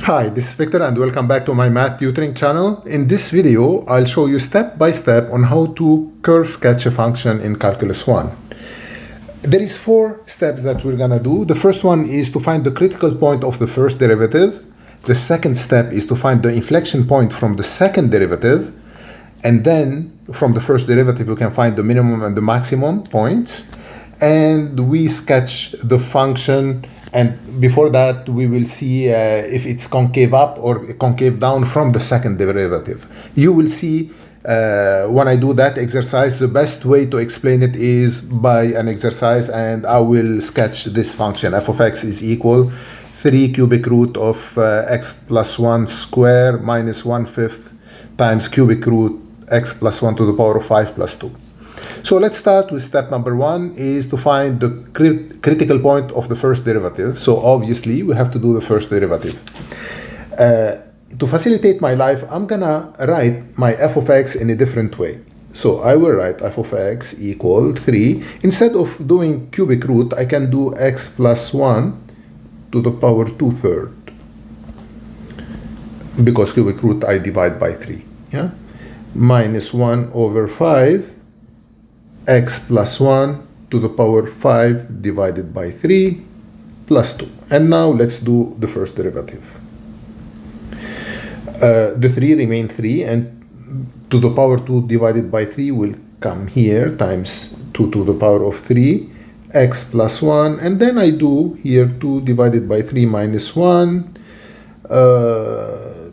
Hi, this is Victor and welcome back to my math tutoring channel. In this video, I'll show you step by step on how to curve sketch a function in Calculus 1. There is 4 steps that we're gonna do. The first one is to find the critical point of the first derivative. The second step is to find the inflection point from the second derivative. And then from the first derivative, you can find the minimum and the maximum points. And we sketch the function, and before that we will see if it's concave up or concave down from the second derivative. You will see when I do that exercise, the best way to explain it is by an exercise, and I will sketch this function. F of x is equal 3 cubic root of x plus 1 square minus 1/5 times cubic root x plus 1 to the power of 5 plus 2. So let's start with step number 1 is to find the critical point of the first derivative. So obviously we have to do the first derivative. To facilitate my life, I'm gonna write my f of x in a different way. So I will write f of x equal 3. Instead of doing cubic root, I can do x plus 1 to the power 2/3. Because cubic root I divide by 3. Yeah? Minus 1 over 5. X plus 1 to the power 5 divided by 3 plus 2. And now let's do the first derivative. The 3 remain 3, and to the power 2 divided by 3 will come here, times 2 to the power of 3, x plus 1, and then I do here 2 divided by 3 minus 1,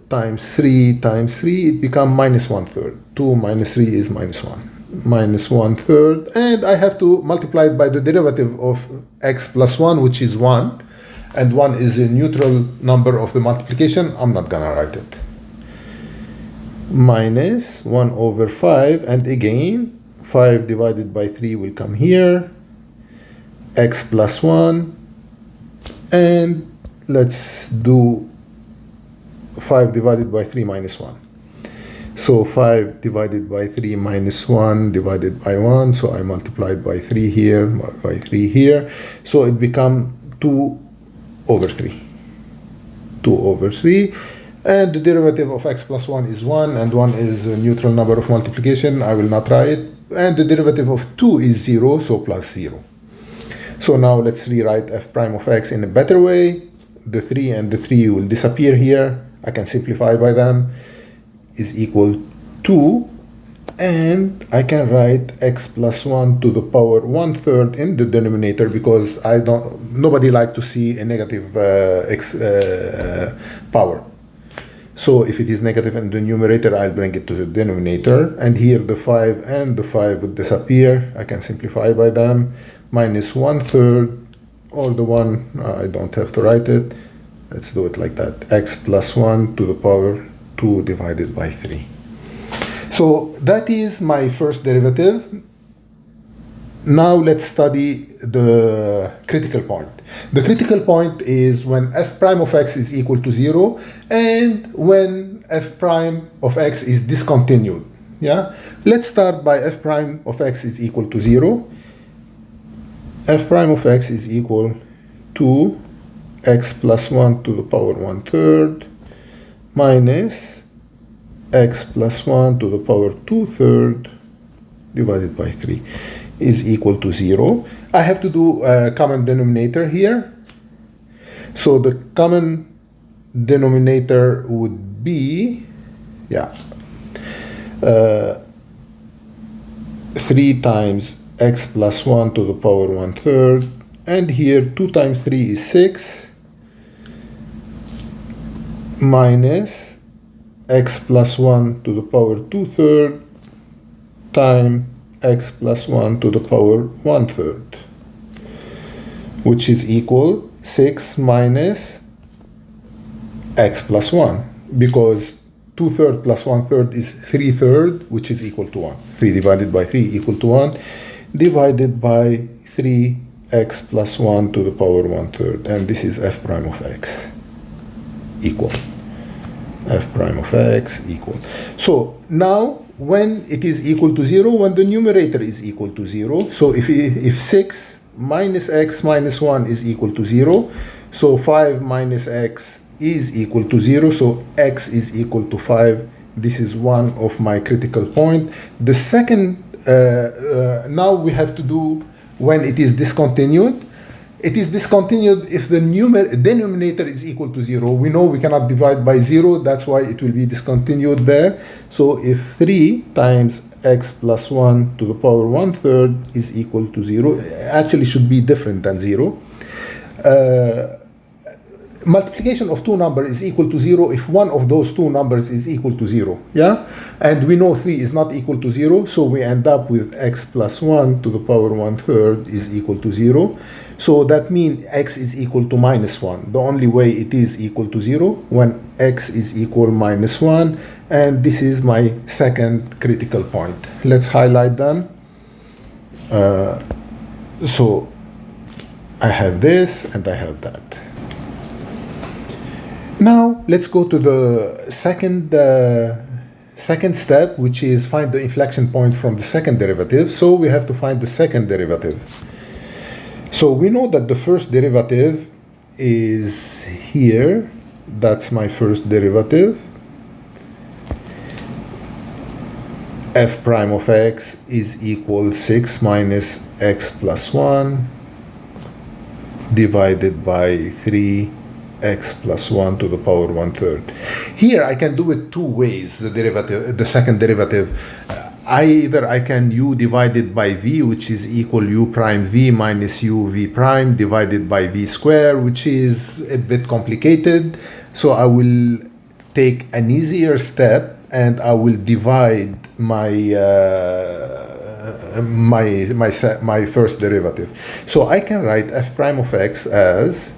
times 3, it becomes minus 1/3. 2 minus 3 is minus 1. Minus 1/3, and I have to multiply it by the derivative of x plus 1, which is 1, and 1 is a neutral number of the multiplication. I'm not gonna write it. Minus 1 over 5, and again 5 divided by 3 will come here, x plus 1, and let's do 5 divided by 3 minus 1. So 5 divided by 3 minus 1 divided by 1. So I multiplied by 3 here, by 3 here. So it becomes 2 over 3. 2 over 3. And the derivative of x plus 1 is 1, and 1 is a neutral number of multiplication. I will not write it. And the derivative of 2 is 0, so plus 0. So now let's rewrite f prime of x in a better way. The 3 and the 3 will disappear here. I can simplify by them. Is equal to, and I can write x plus 1 to the power 1/3 in the denominator, because nobody like to see a negative power. So if it is negative in the numerator, I'll bring it to the denominator, and here the 5 and the 5 would disappear. I can simplify by them. Minus 1/3, or the 1, I don't have to write it. Let's do it like that. X plus 1 to the power 2 divided by 3. So that is my first derivative. Now let's study the critical point. The critical point is when f prime of x is equal to 0 and when f prime of x is discontinued. Yeah? Let's start by f prime of x is equal to 0. F prime of x is equal to x plus 1 to the power 1/3 minus x plus 1 to the power 2/3 divided by 3 is equal to 0. I have to do a common denominator here. So the common denominator would be, 3 times x plus 1 to the power 1/3, and here 2 times 3 is 6, minus x plus 1 to the power 2/3 times x plus 1 to the power 1/3, which is equal 6 minus x plus 1, because 2/3 plus 1/3 is 3/3, which is equal to 1. 3 divided by 3 equal to 1, divided by 3x plus 1 to the power 1/3, and this is f prime of x equal. F prime of x equal. So now when it is equal to 0, when the numerator is equal to 0, so if 6 minus x minus 1 is equal to 0, so 5 minus x is equal to 0, so x is equal to 5. This is one of my critical point. The second, now we have to do when it is discontinued. It is discontinued if the denominator is equal to 0. We know we cannot divide by 0, that's why it will be discontinued there. So if 3 times x plus 1 to the power 1/3 is equal to 0, actually should be different than 0. Multiplication of two numbers is equal to 0 if one of those two numbers is equal to 0, yeah? And we know 3 is not equal to 0, so we end up with x plus 1 to the power 1/3 is equal to 0. So that means x is equal to minus 1. The only way it is equal to 0 when x is equal minus 1, and this is my second critical point. Let's highlight them. So I have this and I have that. Now let's go to the second step, which is find the inflection point from the second derivative. So we have to find the second derivative. So we know that the first derivative is here. That's my first derivative. F prime of x is equal 6 minus x plus 1 divided by 3 x plus 1 to the power 1/3. Here I can do it two ways, the second derivative. Either I can u divided by v, which is equal u prime v minus u v prime divided by v square, which is a bit complicated. So I will take an easier step and I will divide my first derivative. So I can write f prime of x as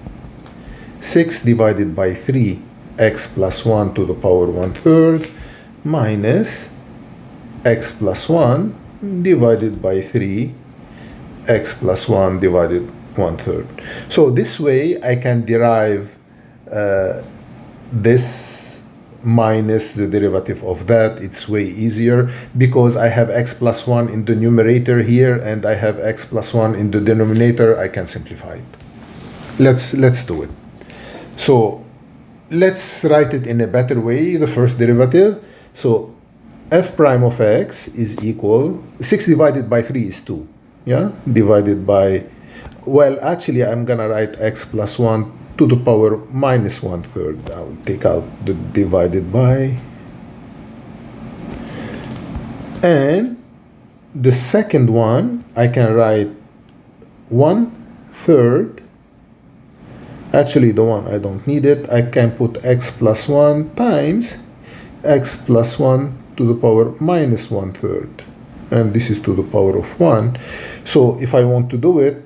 6 divided by 3 x plus 1 to the power 1/3 minus x plus 1 divided by 3 x plus 1 divided 1/3. So this way I can derive this minus the derivative of that. It's way easier because I have x plus 1 in the numerator here and I have x plus 1 in the denominator. I can simplify it. Let's do it. So let's write it in a better way, the first derivative. So f prime of x is equal, 6 divided by 3 is 2, yeah? Divided by, well, actually I'm gonna write x plus 1 to the power minus 1/3. I will take out the divided by. And the second one, I can write 1/3. Actually, the one I don't need it. I can put x plus 1 times x plus 1 to the power minus 1/3. And this is to the power of 1. So if I want to do it,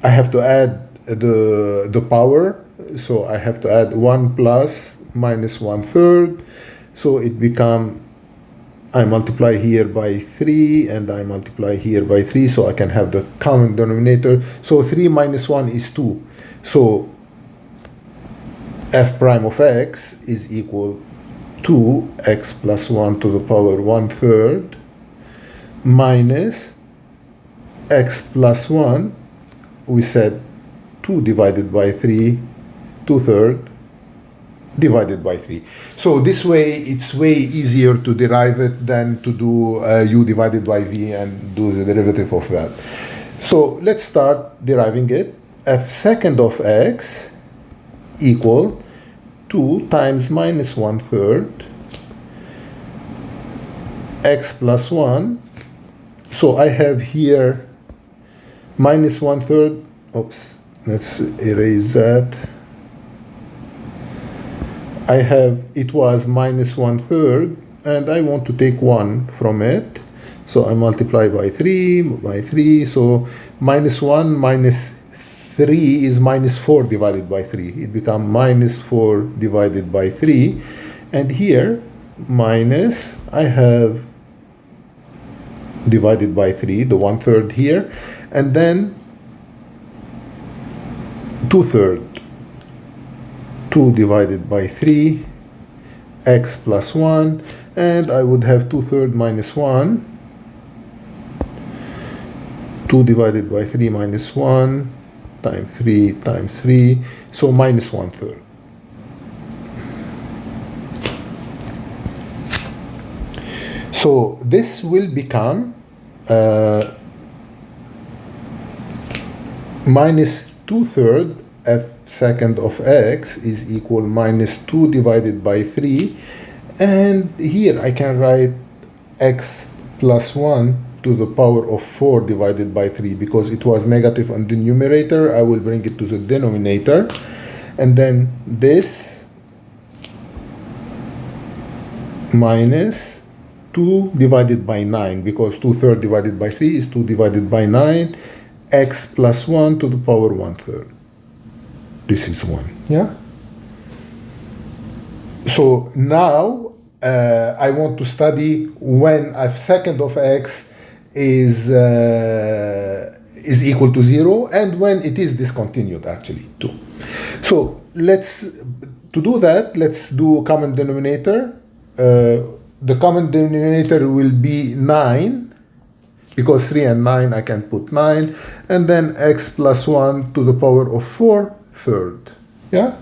I have to add the power. So I have to add 1 plus minus 1/3. So it become, I multiply here by 3 and I multiply here by 3. So I can have the common denominator. So 3 minus 1 is 2. So f prime of x is equal to x plus 1 to the power 1/3 minus x plus 1, we said 2 divided by 3, 2/3 divided by 3. So this way, it's way easier to derive it than to do u divided by v and do the derivative of that. So let's start deriving it. F second of x equal 2 times minus 1/3 x plus 1. So I have here minus 1/3. Oops, let's erase that. I have, it was minus 1/3 and I want to take 1 from it. So I multiply by 3. So minus 1 minus 3 is minus 4 divided by 3. It becomes minus 4 divided by 3. And here, minus, I have divided by 3, the 1/3 here. And then 2/3. 2 divided by 3, x plus 1. And I would have 2/3 minus 1. 2 divided by 3 minus 1. Times 3 times 3, so minus 1/3. So this will become minus 2/3 f second of x is equal minus 2 divided by 3. And here I can write x plus 1 to the power of 4 divided by 3, because it was negative on the numerator. I will bring it to the denominator. And then this minus 2 divided by 9, because 2/3 divided by 3 is 2 divided by 9, x plus 1 to the power 1/3. This is 1, yeah? So now I want to study when f second of x is equal to 0 and when it is discontinued, actually, too. So to do that, let's do common denominator. The common denominator will be 9, because 3 and 9, I can put 9, and then x plus 1 to the power of 4/3, yeah?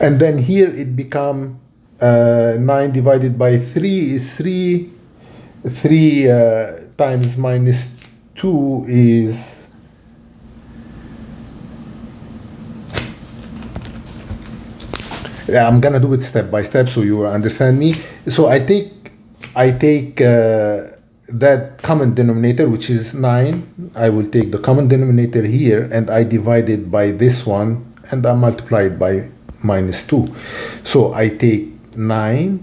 And then here it become 9 divided by 3 is 3. 3 times minus 2 is I'm gonna do it step by step so you understand me. So I take that common denominator, which is 9. I will take the common denominator here and I divide it by this one and I multiply it by minus 2. So I take 9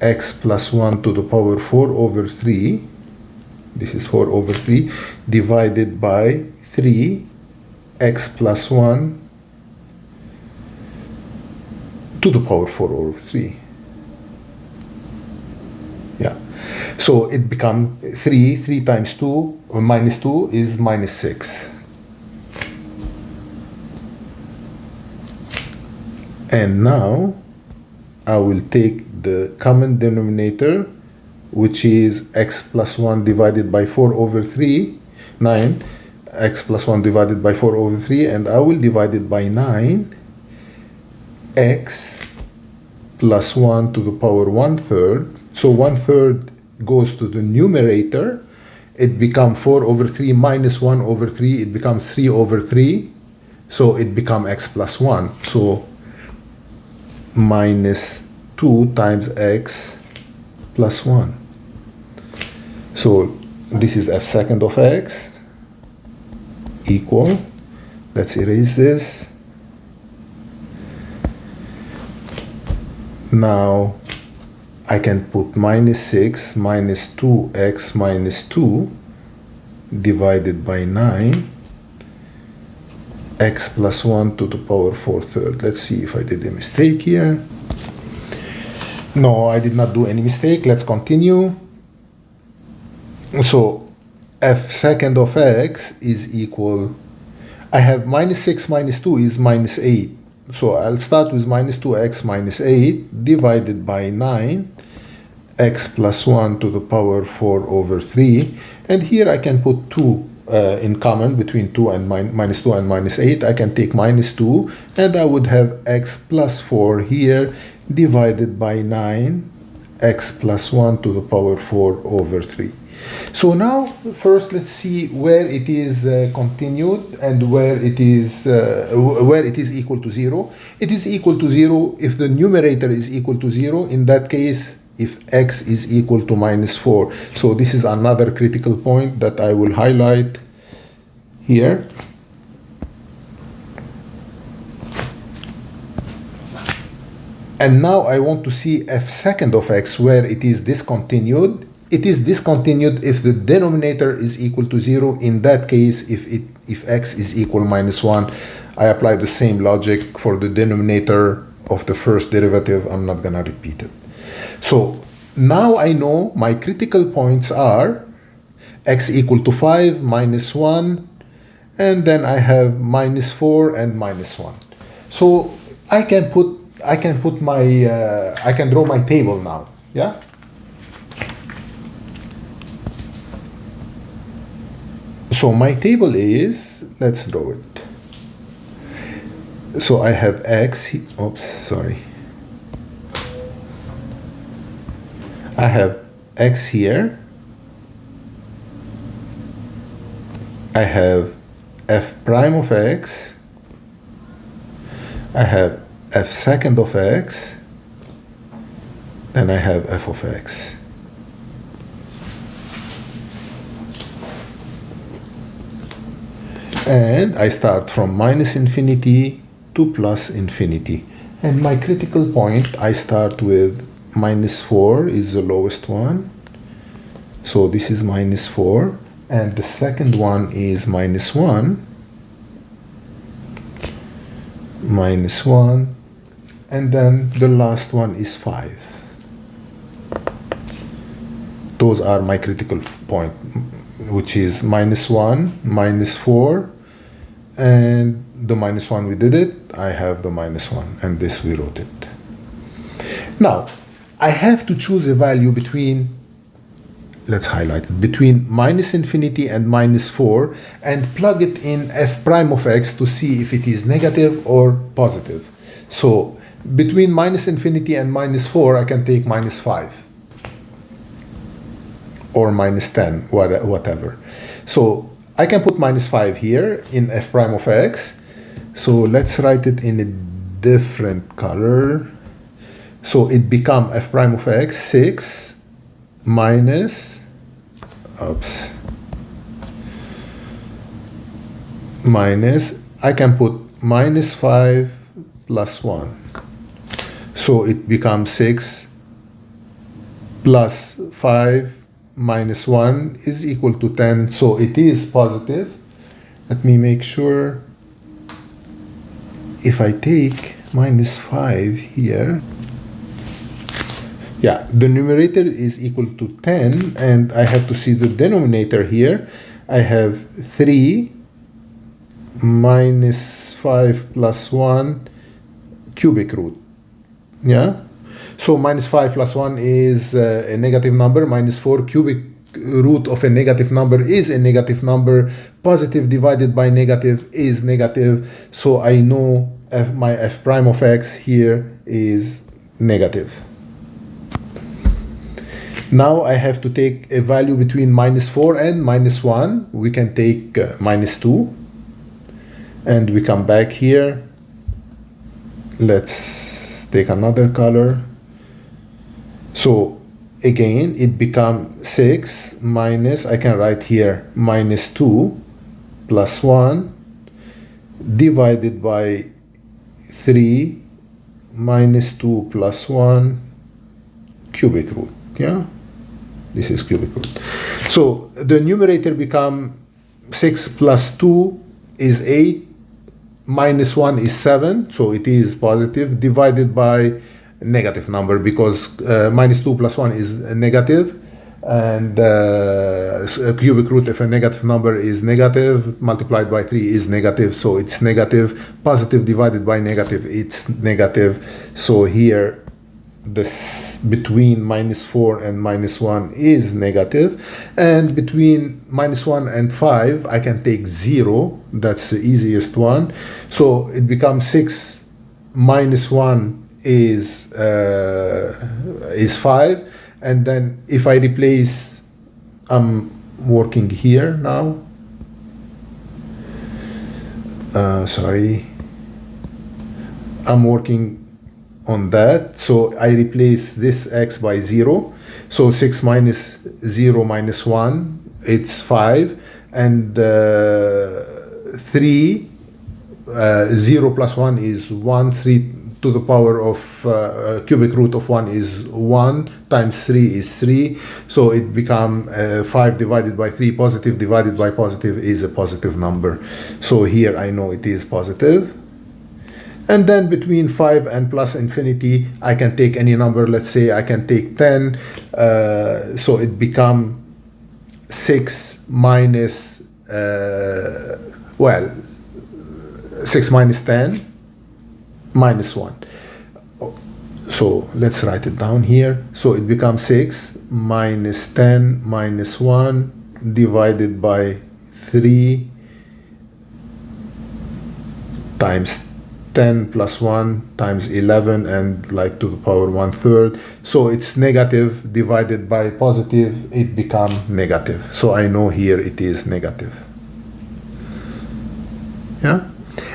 x plus 1 to the power 4/3. This is 4/3 divided by 3 x plus 1 to the power 4/3. Yeah. So it becomes 3 times 2 or minus 2 is minus 6. And now I will take the common denominator, which is x plus 1 divided by 4/3, 9, x plus 1 divided by 4/3, and I will divide it by 9, x plus 1 to the power 1/3. So 1/3 goes to the numerator. It becomes 4/3 minus 1/3. It becomes 3/3. So it becomes x plus 1. So minus 2 times x plus 1. So this is f second of x equal, let's erase this. Now I can put minus 6 minus 2x minus 2 divided by 9, x plus 1 to the power 4/3. Let's see if I did a mistake here. No, I did not do any mistake. Let's continue. So f second of x is equal, I have minus 6 minus 2 is minus 8. So I'll start with minus 2x minus 8 divided by 9, x plus 1 to the power 4/3. And here I can put 2 in common between 2 and minus 2 and minus 8. I can take minus 2 and I would have x plus 4 here divided by 9, x plus 1 to the power 4/3. So now first let's see where it is continued and where it is equal to 0. It is equal to 0 if the numerator is equal to 0. In that case, if x is equal to minus 4. So this is another critical point that I will highlight here. And now I want to see f second of x where it is discontinued. It is discontinued if the denominator is equal to 0. In that case, if x is equal minus 1, I apply the same logic for the denominator of the first derivative. I'm not gonna repeat it. So now I know my critical points are x equal to 5, minus 1, and then I have minus 4 and minus 1. So I can draw my table now, yeah? So my table is, let's draw it. So I have x, oops, sorry. I have x here, I have f prime of x, I have f second of x, then I have f of x. And I start from minus infinity to plus infinity. And my critical point, I start with minus 4 is the lowest one. So this is minus 4. And the second one is minus 1. Minus 1. And then the last one is 5. Those are my critical point, which is minus 1, minus 4, and the minus 1 we did it, I have the minus 1, and this we wrote it. Now, I have to choose a value between, let's highlight it, between minus infinity and minus 4, and plug it in f prime of x to see if it is negative or positive. So, between minus infinity and minus 4, I can take minus 5. Or minus 10, whatever. So I can put minus 5 here in f prime of x. So let's write it in a different color. So it become f prime of x 6 minus, minus, I can put minus 5 plus 1. So it becomes 6 plus 5 minus 1 is equal to 10, so it is positive. Let me make sure. If I take minus 5 here, yeah, the numerator is equal to 10, and I have to see the denominator here. I have 3 minus 5 plus 1 cubic root, yeah? So minus 5 plus 1 is a negative number. Minus 4 cubic root of a negative number is a negative number. Positive divided by negative is negative. So I know my f prime of x here is negative. Now I have to take a value between minus 4 and minus 1. We can take minus 2. And we come back here. Let's take another color. So again, it becomes 6 minus, I can write here, minus 2 plus 1 divided by 3 minus 2 plus 1 cubic root, yeah? This is cubic root. So the numerator become 6 plus 2 is 8, minus 1 is 7, so it is positive, divided by negative number, because minus 2 plus 1 is negative, and a cubic root of a negative number is negative, multiplied by 3 is negative, so it's negative. Positive divided by negative, it's negative. So here, this between minus 4 and minus 1 is negative, and between minus 1 and 5, I can take 0. That's the easiest one. So it becomes 6 minus 1 is 5, and then if I replace, I'm working here now, sorry, I'm working on that, so I replace this x by 0, so 6 minus 0 minus 1, it's 5, and 3, 0 plus 1 is 1, 3 to the power of cubic root of 1 is 1, times 3 is 3, so it become 5 divided by 3, positive divided by positive is a positive number. So here I know it is positive. And then between 5 and plus infinity, I can take any number. Let's say I can take 10, so it become 6 minus, 6 minus 10 minus 1. So let's write it down here. So it becomes 6 minus 10 minus 1 divided by 3 times 10 plus 1 times 11 and like to the power 1/3. So it's negative divided by positive, it becomes negative. So I know here it is negative. Yeah?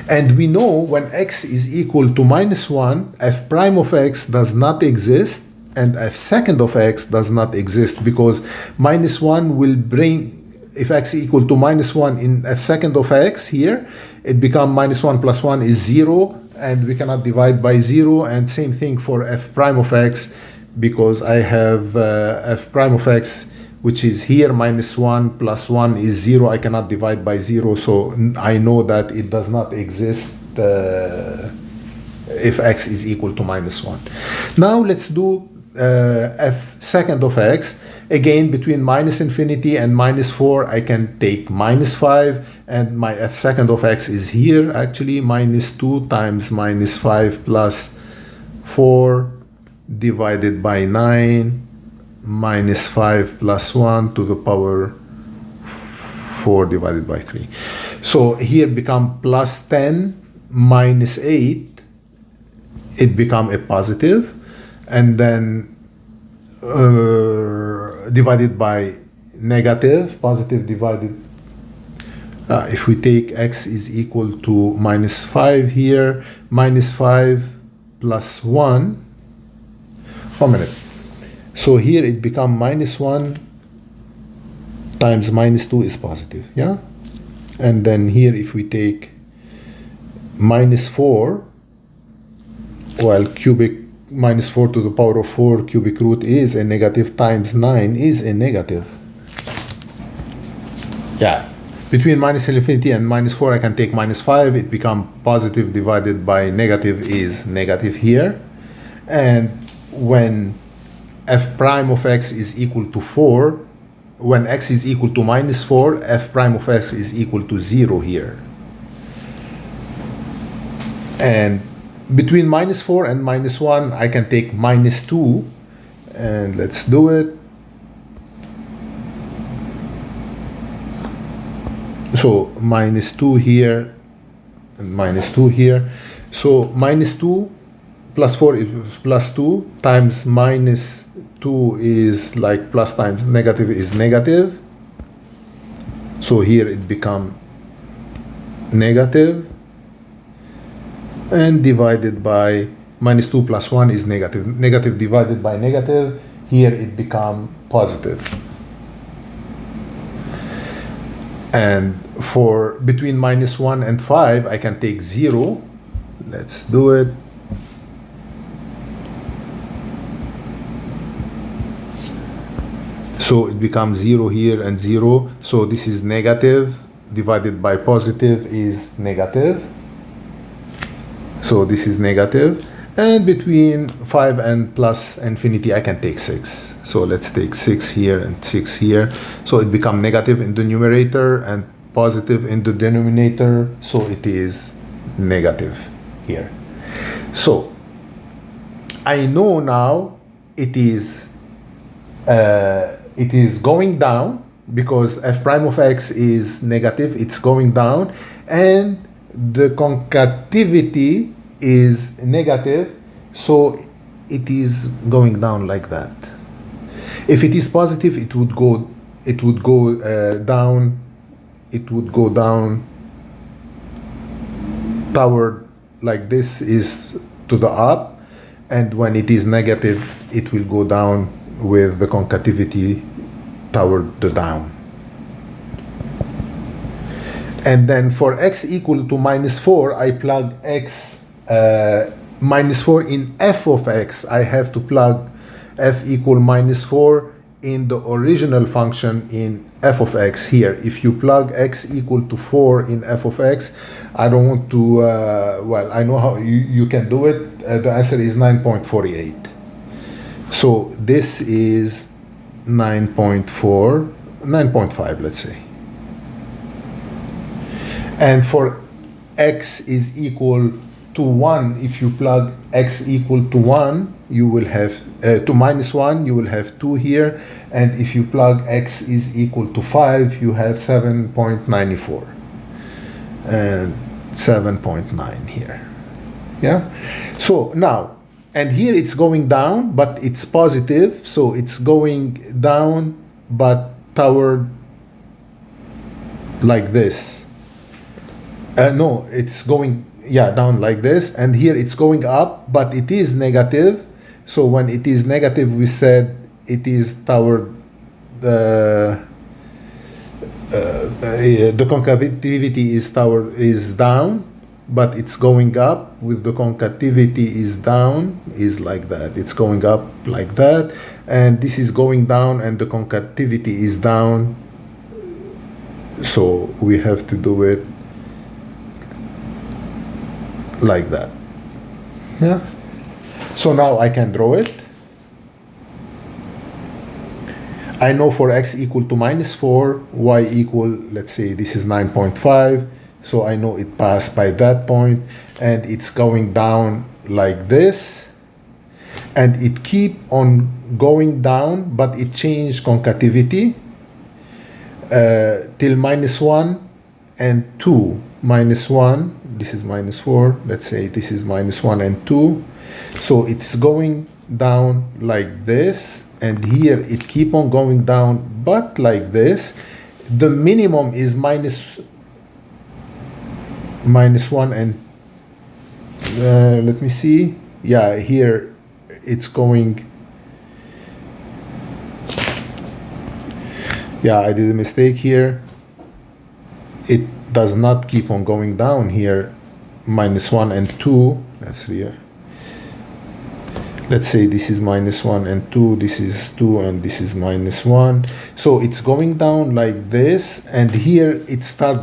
And we know when x is equal to -1, f prime of x does not exist and f second of x does not exist, because -1 will bring, if x equal to -1 in f second of x here, it becomes -1 plus 1 is 0, and we cannot divide by 0. And same thing for f prime of x, because I have f prime of x, which is here -1 plus 1 is 0. I cannot divide by 0, so I know that it does not exist if x is equal to -1. Now let's do f second of x. Again, between -infinity and -4, I can take -5, and my f second of x is here, actually, -2 times -5 plus 4 divided by 9, -5 plus 1 to the power 4 divided by 3. So here become plus 10 minus 8, it become a positive, and then divided by negative, positive divided, if we take x is equal to -5 here, -5 plus 1, 1 minute. So here it become -1 times -2 is positive, yeah? And then here if we take -4, well, cubic -4 to the power of 4 cubic root is a negative, times 9 is a negative. Yeah. Between -infinity and -4, I can take -5. It become positive divided by negative is negative here. And when f prime of x is equal to 4, when x is equal to -4, f prime of x is equal to 0 here. And between -4 and -1, I can take -2, and let's do it. So -2 here and -2 here. So -2 plus 4 is plus 2 times -2 is like plus times negative is negative. So here it become negative, and divided by -2 plus 1 is negative. Negative divided by negative, here it become positive. And for between -1 and 5, I can take 0. Let's do it. So it becomes 0 here and 0. So this is negative divided by positive is negative. So this is negative. And between 5 and plus infinity, I can take 6. So let's take 6 here and 6 here. So it becomes negative in the numerator and positive in the denominator. So it is negative here. So I know now it is going down, because f prime of x is negative, it's going down, and the concativity is negative, so it is going down like that. If it is positive, it would go down, it would go down toward, like this is to the up, and when it is negative, it will go down with the concativity toward the down. And then for x equal to -4, I plug x -4 in f of x. I have to plug f equal -4 in the original function in f of x here. If you plug x equal to 4 in f of x, I don't want to, well, I know how you can do it. The answer is 9.48. So this is 9.4, 9.5, let's say. And for x is equal to 1, if you plug x equal to 1, you will have, to -1, you will have 2 here. And if you plug x is equal to 5, you have 7.94 and 7.9 here. Yeah. So now, and here it's going down, but it's positive. So it's going down, but toward like this. No, it's going, yeah, down like this. And here it's going up, but it is negative. So when it is negative, we said it is toward the concativity is down, but it's going up with the concativity is down, is like that. It's going up like that, and this is going down, and the concativity is down. So we have to do it like that. Yeah. So now I can draw it. I know for x equal to -4, y equal, let's say this is 9.5. So I know it passed by that point, and it's going down like this. And it keep on going down, but it changed concativity till -1 and 2. -1, this is -4. Let's say this is -1 and 2. So it's going down like this. And here it keep on going down, but like this. The minimum is -1 and let me see. Yeah, here it's going. Yeah, I did a mistake here. It does not keep on going down here. -1 and 2. That's here. Let's say this is -1 and 2, this is 2, and this is -1. So it's going down like this, and here it start,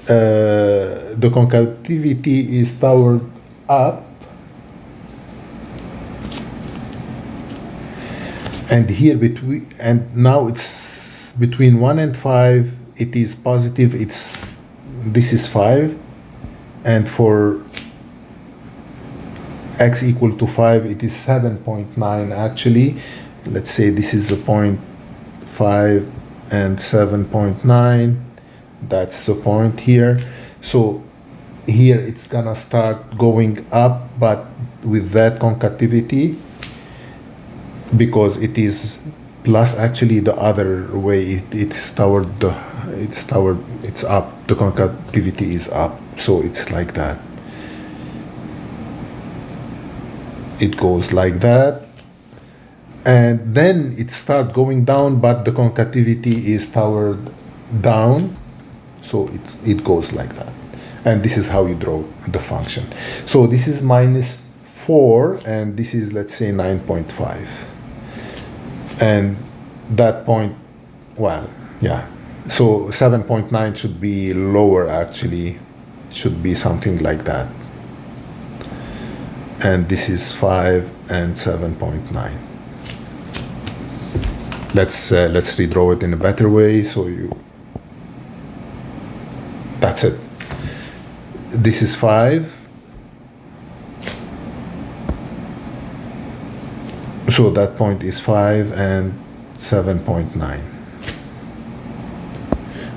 the concativity is toward up. And here between, and now it's between 1 and 5, it is positive, this is 5. And for x equal to 5, it is 7.9 actually. Let's say this is the 0.5 and 7.9. That's the point here. So here it's gonna start going up, but with that concativity, because it is plus actually the other way, it's toward the, it's up, the concativity is up. So it's like that. It goes like that, and then it start going down, but the concativity is toward down. So it goes like that. And this is how you draw the function. So this is -4, and this is, let's say, 9.5. And that point, well, yeah. So 7.9 should be lower actually. Should be something like that. And this is 5 and 7.9. Let's redraw it in a better way. So that's it. This is 5. So that point is 5 and 7.9.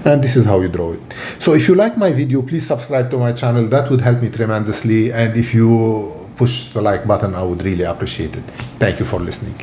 And this is how you draw it. So if you like my video, please subscribe to my channel. That would help me tremendously. And if you push the like button, I would really appreciate it. Thank you for listening.